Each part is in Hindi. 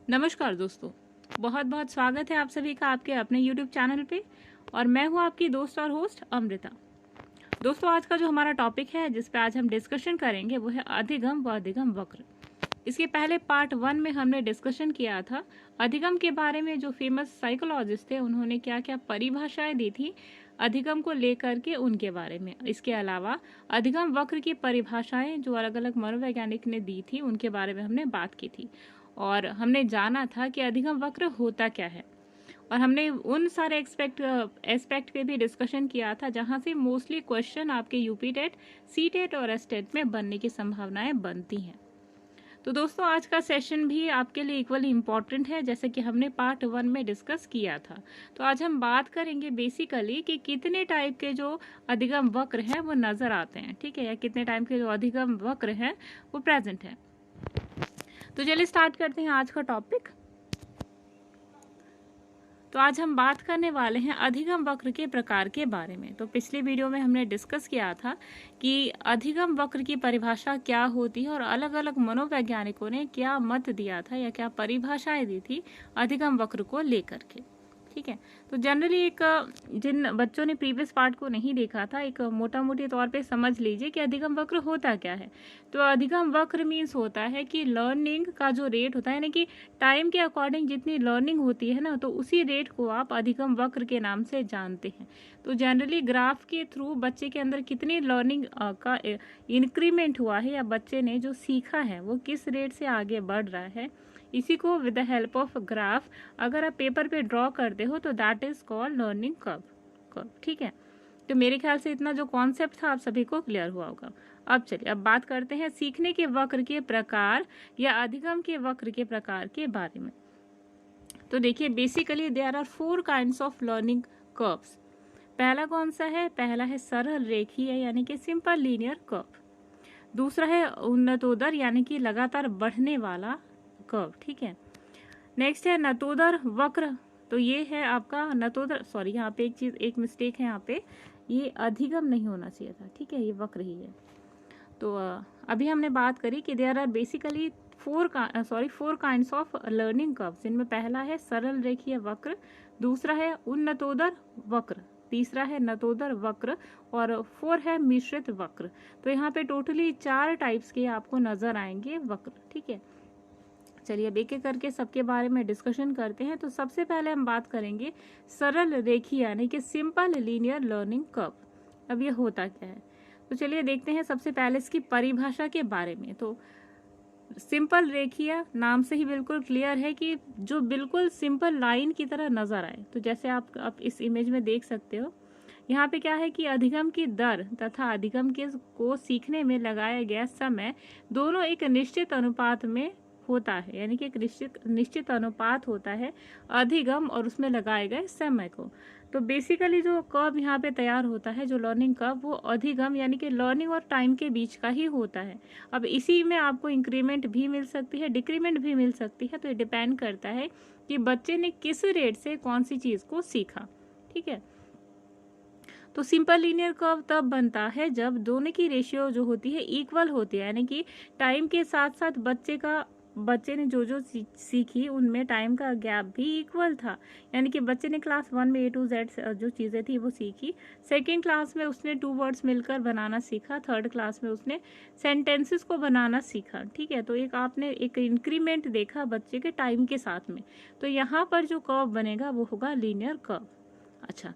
नमस्कार दोस्तों, बहुत बहुत स्वागत है आप सभी का आपके अपने YouTube चैनल पे। और मैं हूँ आपकी दोस्त और होस्ट अमृता। दोस्तों, आज का जो हमारा टॉपिक है जिस पे आज हम डिस्कशन करेंगे वो है अधिगम व अधिगम वक्र। इसके पहले पार्ट 1 में हमने डिस्कशन किया था अधिगम के बारे में। जो फेमस साइकोलॉजिस्ट थे उन्होंने क्या क्या परिभाषाएं दी थी अधिगम को लेकर के, उनके बारे में। इसके अलावा अधिगम वक्र की परिभाषाएं जो अलग अलग मनोवैज्ञानिक ने दी थी उनके बारे में हमने बात की थी। और हमने जाना था कि अधिगम वक्र होता क्या है, और हमने उन सारे एस्पेक्ट पे भी डिस्कशन किया था जहां से मोस्टली क्वेश्चन आपके यूपी टेट, सी टेट और एस टेट में बनने की संभावनाएं बनती हैं। तो दोस्तों, आज का सेशन भी आपके लिए इक्वली इम्पॉर्टेंट है जैसे कि हमने पार्ट 1 में डिस्कस किया था। तो आज हम बात करेंगे बेसिकली कि कितने टाइप के जो अधिगम वक्र हैं वो नजर आते हैं, ठीक है, या कितने टाइप के जो अधिगम वक्र हैं वो प्रेजेंट है। तो चलिए स्टार्ट करते हैं आज का टॉपिक। तो आज हम बात करने वाले हैं अधिगम वक्र के प्रकार के बारे में। तो पिछली वीडियो में हमने डिस्कस किया था कि अधिगम वक्र की परिभाषा क्या होती है और अलग अलग मनोवैज्ञानिकों ने क्या मत दिया था या क्या परिभाषाएं दी थी अधिगम वक्र को लेकर के, ठीक है। तो जनरली एक जिन बच्चों ने प्रीवियस पार्ट को नहीं देखा था, एक मोटा मोटी तौर पे समझ लीजिए कि अधिगम वक्र होता क्या है। तो अधिगम वक्र मीन्स होता है कि लर्निंग का जो रेट होता है, यानी कि टाइम के अकॉर्डिंग जितनी लर्निंग होती है ना, तो उसी रेट को आप अधिगम वक्र के नाम से जानते हैं। तो जनरली ग्राफ के थ्रू बच्चे के अंदर कितनी लर्निंग का इंक्रीमेंट हुआ है या बच्चे ने जो सीखा है वो किस रेट से आगे बढ़ रहा है, इसी को with the help of graph अगर आप पेपर पे ड्रॉ करते हो तो that is called learning curve, ठीक है। तो मेरे ख्याल से इतना जो कॉन्सेप्ट था आप सभी को क्लियर हुआ होगा। अब चलिए अब बात करते हैं सीखने के वक्र के प्रकार या अधिगम के वक्र के प्रकार के बारे में। तो देखिए basically there are 4 kinds of learning curves. पहला कौन सा है? पहला है सरल रेखीय यानी कि सिंपल लीनियर कर्व। दूसरा है उन्नतोदर यानी कि लगातार बढ़ने वाला कर्व, ठीक है। नेक्स्ट है नतोदर वक्र। तो ये है आपका नतोदर, सॉरी यहाँ पे एक मिस्टेक है, यहाँ पे ये अधिगम नहीं होना चाहिए था, ठीक है, ये वक्र ही है। तो अभी हमने बात करी कि there are basically 4 kinds of learning curves. इनमें पहला है सरल रेखीय वक्र, दूसरा है उन्नतोदर वक्र, तीसरा है नतोदर वक्र और 4 है मिश्रित वक्र। तो यहाँ पे टोटली 4 टाइप्स के आपको नजर आएंगे वक्र, ठीक है। चलिए अब एक एक करके सबके बारे में डिस्कशन करते हैं। तो सबसे पहले हम बात करेंगे सरल रेखीय यानी कि सिंपल लीनियर लर्निंग कर्व। अब ये होता क्या है, तो चलिए देखते हैं सबसे पहले इसकी परिभाषा के बारे में। तो सिंपल रेखीय नाम से ही बिल्कुल क्लियर है कि जो बिल्कुल सिंपल लाइन की तरह नजर आए। तो जैसे आप इस इमेज में देख सकते हो, यहाँ पे क्या है कि अधिगम की दर तथा अधिगम के को सीखने में लगाया गया समय दोनों एक निश्चित अनुपात में होता है, यानी कि एक निश्चित अनुपात होता है अधिगम और उसमें लगाए गए समय को। तो बेसिकली जो कर्व यहाँ पे तैयार होता है, जो लर्निंग कर्व, वो अधिगम यानी कि लर्निंग और टाइम के बीच का ही होता है। अब इसी में आपको इंक्रीमेंट भी मिल सकती है, डिक्रीमेंट भी मिल सकती है। तो ये डिपेंड करता है कि बच्चे ने किस रेट से कौन सी चीज को सीखा, ठीक है। तो सिंपल लीनियर कर्व तब बनता है जब दोनों की रेशियो जो होती है इक्वल होती है, यानी कि टाइम के साथ साथ बच्चे ने जो जो सीखी उनमें टाइम का गैप भी इक्वल था। यानी कि बच्चे ने क्लास 1 में A to Z जो चीज़ें थी वो सीखी, सेकेंड क्लास में उसने 2 वर्ड्स मिलकर बनाना सीखा, थर्ड क्लास में उसने सेंटेंसेस को बनाना सीखा, ठीक है। तो एक आपने एक इंक्रीमेंट देखा बच्चे के टाइम के साथ में। तो यहाँ पर जो कर्व बनेगा वो होगा लीनियर कर्व। अच्छा,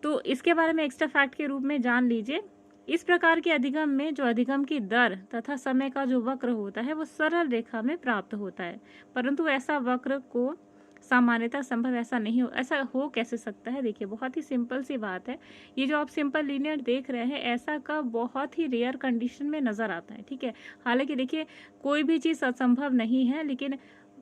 तो इसके बारे में एक्स्ट्रा फैक्ट के रूप में जान लीजिए। इस प्रकार के अधिगम में जो अधिगम की दर तथा समय का जो वक्र होता है वो सरल रेखा में प्राप्त होता है, परंतु ऐसा वक्र को सामान्यतः संभव ऐसा हो कैसे सकता है? देखिए बहुत ही सिंपल सी बात है। ये जो आप सिंपल लीनियर देख रहे हैं, ऐसा का बहुत ही रेयर कंडीशन में नजर आता है, ठीक है। हालांकि देखिए कोई भी चीज असंभव नहीं है, लेकिन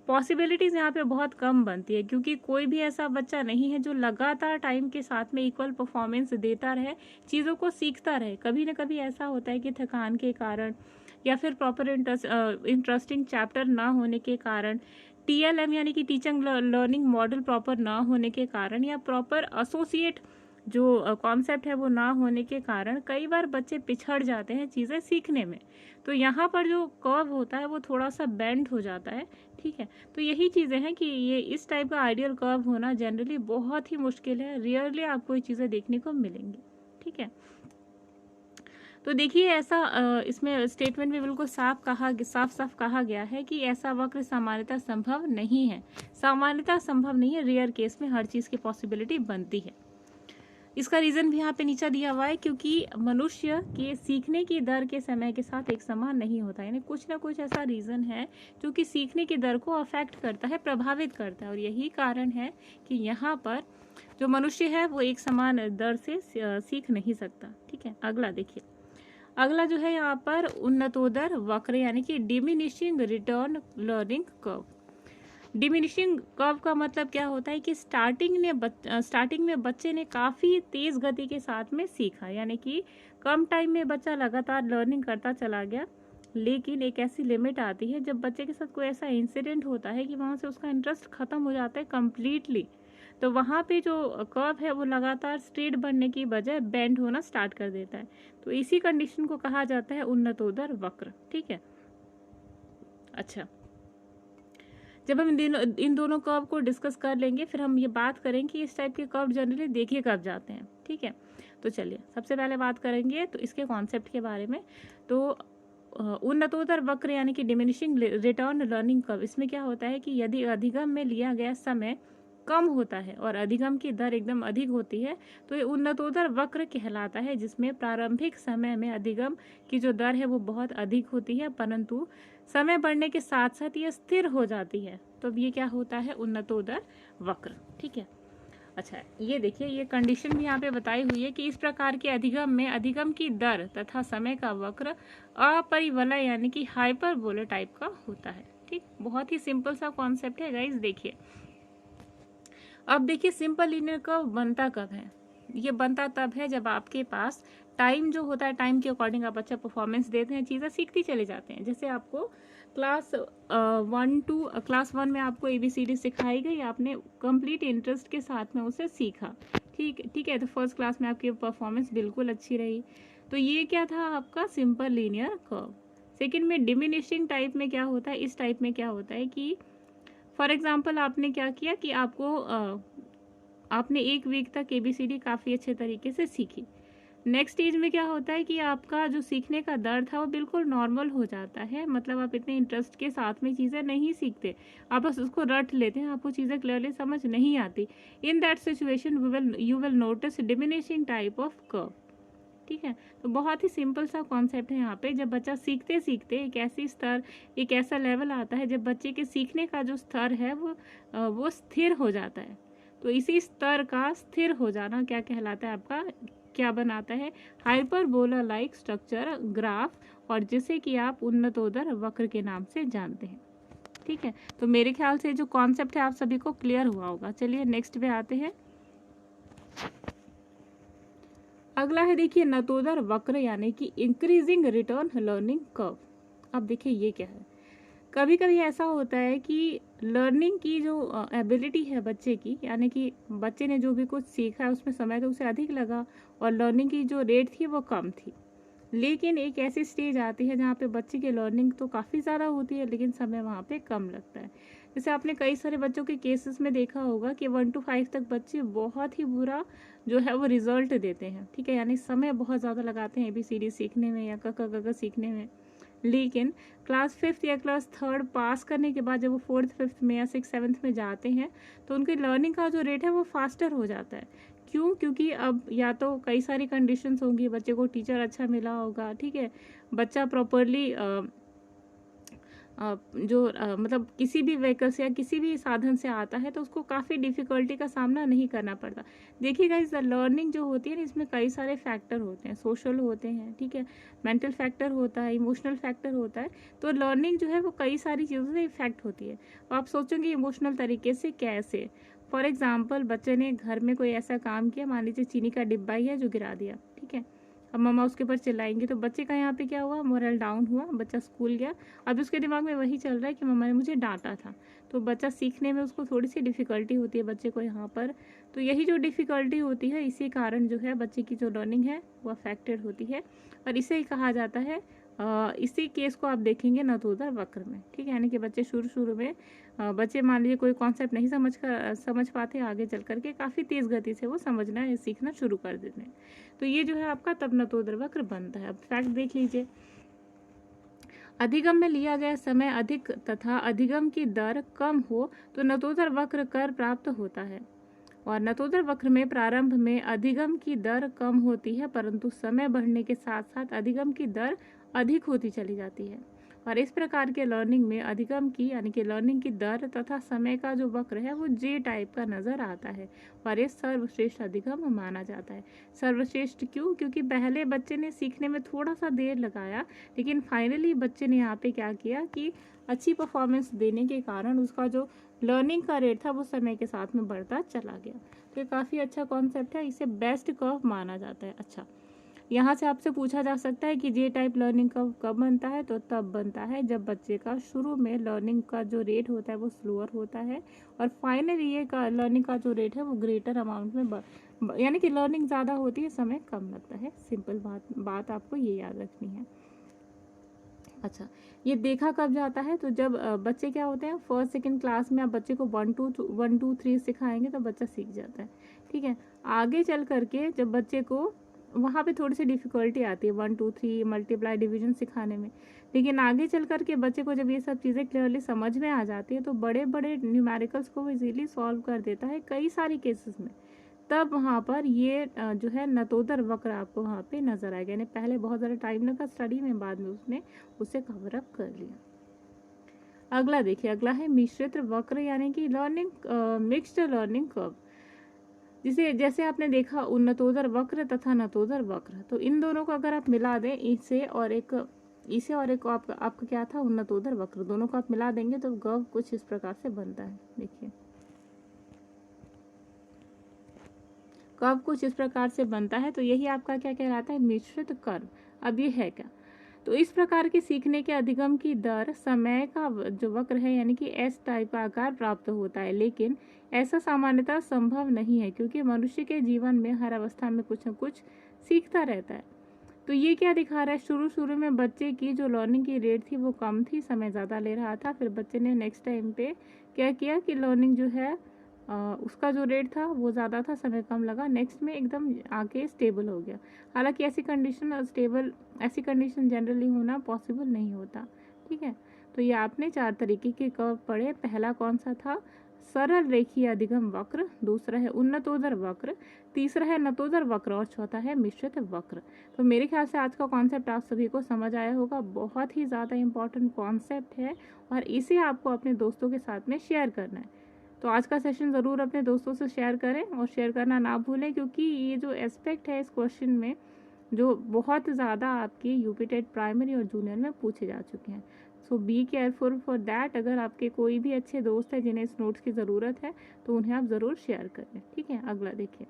पॉसिबिलिटीज यहाँ पे बहुत कम बनती है, क्योंकि कोई भी ऐसा बच्चा नहीं है जो लगातार टाइम के साथ में इक्वल परफॉर्मेंस देता रहे, चीज़ों को सीखता रहे। कभी ना कभी ऐसा होता है कि थकान के कारण या फिर प्रॉपर इंटरेस्टिंग चैप्टर ना होने के कारण, TLM यानी कि टीचिंग लर्निंग मॉडल प्रॉपर ना होने के कारण, या प्रॉपर एसोसिएट जो कॉन्सेप्ट है वो ना होने के कारण कई बार बच्चे पिछड़ जाते हैं चीज़ें सीखने में। तो यहाँ पर जो कर्व होता है वो थोड़ा सा बेंड हो जाता है, ठीक है। तो यही चीज़ें हैं कि ये इस टाइप का आइडियल कर्व होना जनरली बहुत ही मुश्किल है, रेयरली आपको ये चीज़ें देखने को मिलेंगी, ठीक है। तो देखिए ऐसा इसमें स्टेटमेंट में बिल्कुल साफ साफ कहा गया है कि ऐसा वक्र सामान्यतः संभव नहीं है। सामान्यतः संभव नहीं है, रेयर केस में हर चीज़ की पॉसिबिलिटी बनती है। इसका रीज़न भी यहाँ पे नीचे दिया हुआ है, क्योंकि मनुष्य के सीखने की दर के समय के साथ एक समान नहीं होता, यानी कुछ ना कुछ ऐसा रीज़न है जो कि सीखने की दर को अफेक्ट करता है, प्रभावित करता है। और यही कारण है कि यहाँ पर जो मनुष्य है वो एक समान दर से सीख नहीं सकता, ठीक है। अगला देखिए, अगला जो है यहाँ पर उन्नतोदर वक्र यानी कि diminishing return learning curve. Diminishing curve का मतलब क्या होता है कि स्टार्टिंग में बच्चे ने काफ़ी तेज़ गति के साथ में सीखा, यानी कि कम टाइम में बच्चा लगातार लर्निंग करता चला गया। लेकिन एक ऐसी लिमिट आती है जब बच्चे के साथ कोई ऐसा इंसिडेंट होता है कि वहाँ से उसका इंटरेस्ट ख़त्म हो जाता है कम्प्लीटली, तो वहाँ पे जो कर्व है वो लगातार स्ट्रेट बनने की बजाय बेंड होना स्टार्ट कर देता है। तो इसी कंडीशन को कहा जाता है उन्नतोदर वक्र, ठीक है। अच्छा, जब हम इन दोनों कर्व को डिस्कस कर लेंगे फिर हम ये बात करेंगे कि इस टाइप के कर्व जनरली देखे कब जाते हैं, ठीक है। तो चलिए सबसे पहले बात करेंगे तो इसके कॉन्सेप्ट के बारे में। तो उन्नतोदर वक्र यानी कि डिमिनिशिंग रिटर्न लर्निंग कर्व, इसमें क्या होता है कि यदि अधिगम में लिया गया समय कम होता है और अधिगम की दर एकदम अधिक होती है तो ये उन्नतोदर वक्र कहलाता है, जिसमें प्रारंभिक समय में अधिगम की जो दर है वो बहुत अधिक होती है, परंतु समय बढ़ने के साथ साथ ये स्थिर हो जाती है। तो अब ये क्या होता है, उन्नतोदर वक्र, ठीक है। अच्छा, ये देखिए, ये कंडीशन भी यहाँ पे बताई हुई है कि इस प्रकार के अधिगम में अधिगम की दर तथा समय का वक्र अपरिवलय यानी कि हाइपरबोला टाइप का होता है, ठीक। बहुत ही सिंपल सा कॉन्सेप्ट है गाइस। देखिए, अब देखिए सिंपल लीनियर कर्व बनता कब है, ये बनता तब है जब आपके पास टाइम जो होता है, टाइम के अकॉर्डिंग आप अच्छा परफॉर्मेंस देते हैं, चीज़ें सीखती चले जाते हैं। जैसे आपको क्लास 1 में आपको ABCD सिखाई गई, आपने कंप्लीट इंटरेस्ट के साथ में उसे सीखा, ठीक है। तो फर्स्ट क्लास में आपकी परफॉर्मेंस बिल्कुल अच्छी रही। तो ये क्या था आपका सिंपल लीनियर कर्व। सेकेंड में डिमिनिशिंग टाइप में क्या होता है, इस टाइप में क्या होता है कि फॉर एग्जाम्पल आपने क्या किया कि आपने 1 वीक तक ABCD काफ़ी अच्छे तरीके से सीखी। नेक्स्ट स्टेज में क्या होता है कि आपका जो सीखने का दर था वो बिल्कुल नॉर्मल हो जाता है, मतलब आप इतने इंटरेस्ट के साथ में चीज़ें नहीं सीखते, आप बस उसको रट लेते हैं, आपको चीज़ें क्लियरली समझ नहीं आती। In that situation you will notice diminishing type of curve, ठीक है। तो बहुत ही सिंपल सा कॉन्सेप्ट है यहाँ पे। जब बच्चा सीखते सीखते एक ऐसा लेवल आता है जब बच्चे के सीखने का जो स्तर है वो स्थिर हो जाता है। तो इसी स्तर का स्थिर हो जाना क्या कहलाता है, आपका क्या बनाता है, हाइपरबोला लाइक स्ट्रक्चर ग्राफ, और जिसे कि आप उन्नतोदर वक्र के नाम से जानते हैं, ठीक है। तो मेरे ख्याल से जो कॉन्सेप्ट है आप सभी को क्लियर हुआ होगा। चलिए नेक्स्ट पे आते हैं। अगला है देखिए नतोदर वक्र यानी कि इंक्रीजिंग रिटर्न लर्निंग कर्व। अब देखिए ये क्या है, कभी कभी ऐसा होता है कि लर्निंग की जो एबिलिटी है बच्चे की, यानी कि बच्चे ने जो भी कुछ सीखा है उसमें समय तो उसे अधिक लगा और लर्निंग की जो रेट थी वो कम थी। लेकिन एक ऐसी स्टेज आती है जहाँ पे बच्चे की लर्निंग तो काफ़ी ज़्यादा होती है लेकिन समय वहाँ पे कम लगता है। जैसे आपने कई सारे बच्चों के केसेस में देखा होगा कि 1 to 5 तक बच्चे बहुत ही बुरा जो है वो रिजल्ट देते हैं, ठीक है, यानी समय बहुत ज़्यादा लगाते हैं ABCD सीखने में या क सीखने में। लेकिन क्लास 5th या क्लास 3rd पास करने के बाद जब वो 4th 5th में या 6th 7th में जाते हैं तो उनकी लर्निंग का जो रेट है वो फास्टर हो जाता है। क्यों? क्योंकि अब या तो कई सारी कंडीशंस होंगी, बच्चे को टीचर अच्छा मिला होगा, ठीक है, बच्चा प्रॉपरली मतलब किसी भी व्हीकल से या किसी भी साधन से आता है तो उसको काफ़ी डिफ़िकल्टी का सामना नहीं करना पड़ता। देखिएगा इस लर्निंग जो होती है ना, इसमें कई सारे फैक्टर होते हैं, सोशल होते हैं, ठीक है, मेंटल फैक्टर होता है, इमोशनल फैक्टर होता है। तो लर्निंग जो है वो कई सारी चीज़ों से इफेक्ट होती है। तो आप सोचेंगे इमोशनल तरीके से कैसे, फॉर एग्जाम्पल बच्चे ने घर में कोई ऐसा काम किया, मान लीजिए चीनी का डिब्बा ही है जो गिरा दिया, ठीक है, अब मम्मा उसके ऊपर चिल्लाएंगे तो बच्चे का यहाँ पे क्या हुआ, मोरल डाउन हुआ, बच्चा स्कूल गया, अब उसके दिमाग में वही चल रहा है कि मम्मा ने मुझे डांटा था। तो बच्चा सीखने में उसको थोड़ी सी डिफ़िकल्टी होती है बच्चे को यहाँ पर। तो यही जो डिफ़िकल्टी होती है, इसी कारण जो है बच्चे की जो लर्निंग है वो अफेक्टेड होती है, और इसे ही कहा जाता है इसी केस को आप देखेंगे नतोदर वक्र में। ठीक है, यानी कि बच्चे शुरू में बच्चे मान लीजिए कोई कॉन्सेप्ट नहीं समझ पाते, आगे चल करके काफ़ी तेज़ गति से वो समझना या सीखना शुरू कर देते हैं। तो ये जो है आपका तब नतोदर वक्र बनता है। अब फैक्ट देख लीजिए, अधिगम में लिया गया समय अधिक तथा अधिगम की दर कम हो तो नतोदर वक्र कर प्राप्त होता है। और नतोदर वक्र में प्रारंभ में अधिगम की दर कम होती है, परंतु समय बढ़ने के साथ साथ अधिगम की दर अधिक होती चली जाती है। और इस प्रकार के लर्निंग में अधिगम की यानी कि लर्निंग की दर तथा समय का जो वक्र है वो जे टाइप का नजर आता है, और ये सर्वश्रेष्ठ अधिगम माना जाता है। सर्वश्रेष्ठ क्यों? क्योंकि पहले बच्चे ने सीखने में थोड़ा सा देर लगाया, लेकिन फाइनली बच्चे ने यहाँ पे क्या किया कि अच्छी परफॉर्मेंस देने के कारण उसका जो लर्निंग का रेट था वो समय के साथ में बढ़ता चला गया। तो ये काफ़ी अच्छा कॉन्सेप्ट है, इसे बेस्ट कर्व माना जाता है। अच्छा, यहाँ से आपसे पूछा जा सकता है कि जे टाइप लर्निंग कर्व कब बनता है, तो तब बनता है जब बच्चे का शुरू में लर्निंग का जो रेट होता है वो स्लोअर होता है, और फाइनली ये लर्निंग का जो रेट है वो ग्रेटर अमाउंट में यानी कि लर्निंग ज़्यादा होती है, समय कम लगता है। सिंपल बात आपको ये याद रखनी है। अच्छा, ये देखा कब जाता है, तो जब बच्चे क्या होते हैं, फर्स्ट सेकंड क्लास में आप बच्चे को 1 2 3 सिखाएंगे तो बच्चा सीख जाता है। ठीक है, आगे चल करके जब बच्चे को वहाँ पे थोड़ी सी डिफ़िकल्टी आती है 1 2 3 मल्टीप्लाई डिवीजन सिखाने में, लेकिन आगे चल करके बच्चे को जब ये सब चीज़ें क्लियरली समझ में आ जाती है तो बड़े बड़े न्यूमेरिकल्स को वो इजीली सॉल्व कर देता है कई सारी केसेस में। तब वहाँ पर ये जो है नतोदर वक्र आपको वहाँ पे नजर आएगा, यानी पहले बहुत ज़्यादा टाइम लगा स्टडी में, बाद में उसने उसे कवर अप कर लिया। अगला देखिए, अगला है मिश्रित वक्र यानी कि लर्निंग मिक्स्ड लर्निंग कर्व। जैसे आपने देखा उन्नतोदर वक्र तथा नतोदर वक्र, तो इन दोनों को अगर आप मिला दें, इसे और एक आपका क्या था, उन्नतोदर वक्र, दोनों को आप मिला देंगे तो कर्व कुछ इस प्रकार से बनता है। देखिए कर्व कुछ इस प्रकार से बनता है, तो यही आपका क्या कहलाता है, मिश्रित कर्व। अब ये है क्या, तो इस प्रकार के सीखने के अधिगम की दर समय का जो वक्र है यानी कि एस टाइप का आकार प्राप्त होता है, लेकिन ऐसा सामान्यतः संभव नहीं है क्योंकि मनुष्य के जीवन में हर अवस्था में कुछ न कुछ सीखता रहता है। तो ये क्या दिखा रहा है, शुरू में बच्चे की जो लर्निंग की रेट थी वो कम थी, समय ज़्यादा ले रहा था, फिर बच्चे ने नेक्स्ट टाइम पे क्या किया कि लर्निंग जो है उसका जो रेट था वो ज़्यादा था, समय कम लगा, नेक्स्ट में एकदम आके स्टेबल हो गया। हालांकि ऐसी कंडीशन जनरली होना पॉसिबल नहीं होता। ठीक है, तो ये आपने 4 तरीके के कर्व पढ़े। पहला कौन सा था, सरल रेखीय अधिगम वक्र, दूसरा है उन्नतोदर वक्र, तीसरा है नतोदर वक्र, और चौथा है मिश्रित वक्र। तो मेरे ख्याल से आज का कॉन्सेप्ट आप सभी को समझ आया होगा, बहुत ही ज़्यादा इम्पॉर्टेंट कॉन्सेप्ट है और इसे आपको अपने दोस्तों के साथ में शेयर करना है। तो आज का सेशन ज़रूर अपने दोस्तों से शेयर करें और शेयर करना ना भूलें, क्योंकि ये जो एस्पेक्ट है इस क्वेश्चन में जो बहुत ज़्यादा आपके यूपी टेट प्राइमरी और जूनियर में पूछे जा चुके हैं। सो बी केयरफुल फॉर दैट। अगर आपके कोई भी अच्छे दोस्त हैं जिन्हें इस नोट्स की ज़रूरत है तो उन्हें आप ज़रूर शेयर करें। ठीक है, अगला देखिए,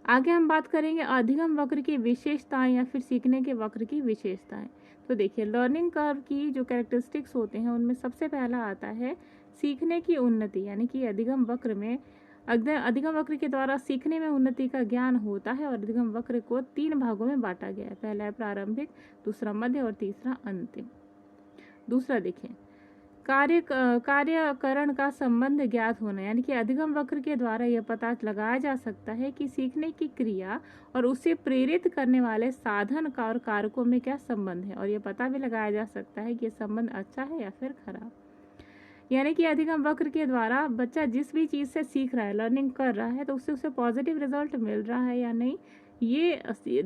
आगे हम बात करेंगे अधिगम वक्र की विशेषताएं या फिर सीखने के वक्र की विशेषताएं। तो देखिए, लर्निंग कर्व की जो कैरेक्टरिस्टिक्स होते हैं उनमें सबसे पहला आता है सीखने की उन्नति, यानी कि अधिगम वक्र के द्वारा सीखने में उन्नति का ज्ञान होता है, और अधिगम वक्र को 3 भागों में बांटा गया है। पहला है प्रारंभिक, दूसरा मध्य और तीसरा अंतिम। दूसरा देखिए, कार्यकरण का संबंध ज्ञात होना, यानी कि अधिगम वक्र के द्वारा यह पता लगाया जा सकता है कि सीखने की क्रिया और उसे प्रेरित करने वाले साधन का और कारकों में क्या संबंध है, और यह पता भी लगाया जा सकता है कि यह संबंध अच्छा है या फिर खराब। यानी कि अधिगम वक्र के द्वारा बच्चा जिस भी चीज़ से सीख रहा है, लर्निंग कर रहा है, तो उससे उसे पॉजिटिव रिजल्ट मिल रहा है या नहीं, ये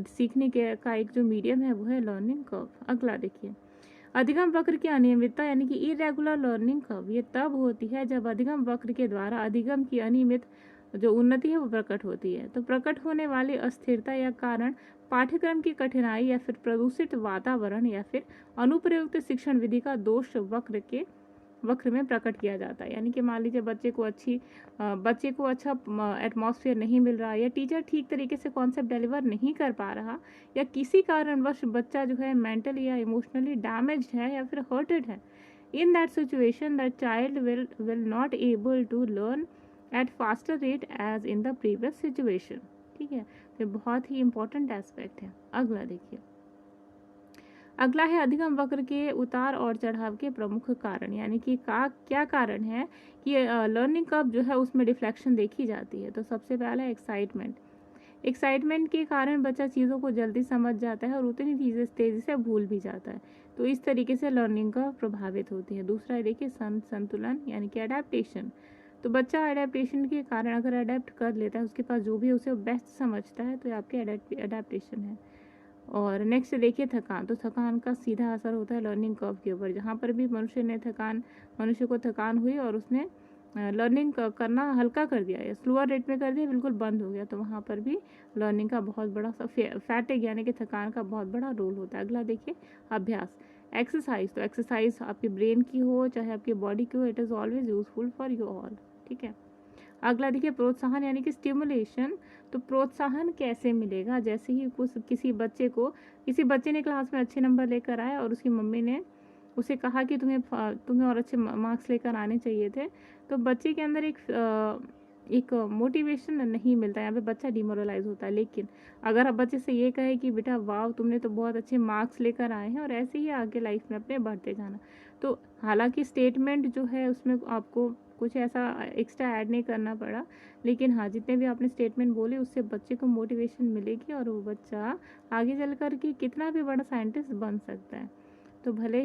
सीखने का एक जो मीडियम है वो है लर्निंग कर्व। अगला देखिए, अधिगम वक्र की अनियमितता यानी कि इरेगुलर लर्निंग कर्व, ये तब होती है जब अधिगम वक्र के द्वारा अधिगम की अनियमित जो उन्नति है वो प्रकट होती है। तो प्रकट होने वाली अस्थिरता या कारण पाठ्यक्रम की कठिनाई या फिर प्रदूषित वातावरण या फिर अनुप्रयुक्त शिक्षण विधि का दोष वक्र के वक्र में प्रकट किया जाता है। यानी कि मान लीजिए बच्चे को अच्छा एटमॉस्फेयर नहीं मिल रहा, या टीचर ठीक तरीके से कॉन्सेप्ट डिलीवर नहीं कर पा रहा, या किसी कारणवश बच्चा जो है मेंटली या इमोशनली डैमेज्ड है या फिर हर्टेड है, in that situation the child will not able to learn at faster rate as in the previous situation। ठीक है, तो बहुत ही इंपॉर्टेंट एस्पेक्ट है। अगला देखिए, अगला है अधिगम वक्र के उतार और चढ़ाव के प्रमुख कारण। यानी कि क्या कारण है कि लर्निंग कर्व जो है उसमें डिफ्लेक्शन देखी जाती है। तो सबसे पहला एक्साइटमेंट के कारण बच्चा चीज़ों को जल्दी समझ जाता है और उतनी चीज़ें तेज़ी से भूल भी जाता है। तो इस तरीके से लर्निंग कर्व प्रभावित होती है। दूसरा है देखिए संतुलन, यानी कि अडेप्टेशन। तो बच्चा अडेप्टेशन के कारण अगर अडेप्ट कर लेता है, उसके पास जो भी उसे बेस्ट समझता है, तो ये आपके अडेप्टेशन है। और नेक्स्ट देखिए थकान। तो थकान का सीधा असर होता है लर्निंग कर्व के ऊपर। जहाँ पर भी मनुष्य को थकान हुई और उसने लर्निंग करना हल्का कर दिया या स्लोअर रेट में कर दिया, बिल्कुल बंद हो गया, तो वहाँ पर भी लर्निंग का बहुत बड़ा फैटिग यानी कि थकान का बहुत बड़ा रोल होता है। अगला देखिए अभ्यास, एक्सरसाइज। तो एक्सरसाइज आपके ब्रेन की हो चाहे आपकी बॉडी की हो, it is always useful for you all. ठीक है, अगला देखिए प्रोत्साहन यानी कि स्टिमुलेशन। तो प्रोत्साहन कैसे मिलेगा? जैसे ही किसी बच्चे ने क्लास में अच्छे नंबर लेकर आया और उसकी मम्मी ने उसे कहा कि तुम्हें और अच्छे मार्क्स लेकर आने चाहिए थे, तो बच्चे के अंदर एक मोटिवेशन नहीं मिलता, यहाँ पे बच्चा डिमोरलाइज होता है। लेकिन अगर आप बच्चे से ये कहे कि बेटा वाह तुमने तो बहुत अच्छे मार्क्स लेकर आए हैं और ऐसे ही आगे लाइफ में अपने बढ़ते जाना, तो हालांकि स्टेटमेंट जो है उसमें आपको कुछ ऐसा एक्स्ट्रा ऐड नहीं करना पड़ा, लेकिन हाँ जितने भी आपने स्टेटमेंट बोले उससे बच्चे को मोटिवेशन मिलेगी और वो बच्चा आगे चल कर के कितना भी बड़ा साइंटिस्ट बन सकता है। तो भले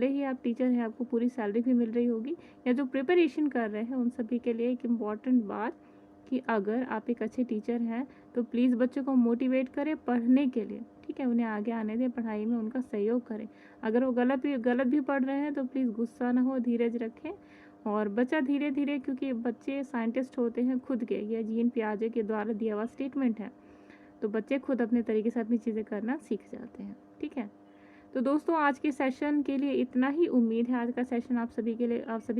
ही आप टीचर हैं, आपको पूरी सैलरी भी मिल रही होगी, या जो प्रिपरेशन कर रहे हैं उन सभी के लिए एक इम्पॉर्टेंट बात कि अगर आप एक अच्छे टीचर हैं तो प्लीज़ बच्चों को मोटिवेट करें पढ़ने के लिए। ठीक है, उन्हें आगे आने दें, पढ़ाई में उनका सहयोग करें। अगर वो गलत भी पढ़ रहे हैं तो प्लीज़ गुस्सा ना हो, धीरज रखें। और बच्चा धीरे धीरे, क्योंकि बच्चे साइंटिस्ट होते हैं खुद के, यह जीन पियाजे के द्वारा दिया हुआ स्टेटमेंट है, तो बच्चे खुद अपने तरीके से अपनी चीज़ें करना सीख जाते हैं। ठीक है, तो दोस्तों आज के सेशन के लिए इतना ही। उम्मीद है आज का सेशन आप सभी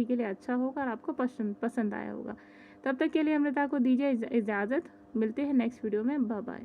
के लिए अच्छा होगा और आपको पसंद आया होगा। तब तक के लिए अमृता को दीजिए इजाज़त। मिलते हैं नेक्स्ट वीडियो में। Bye bye.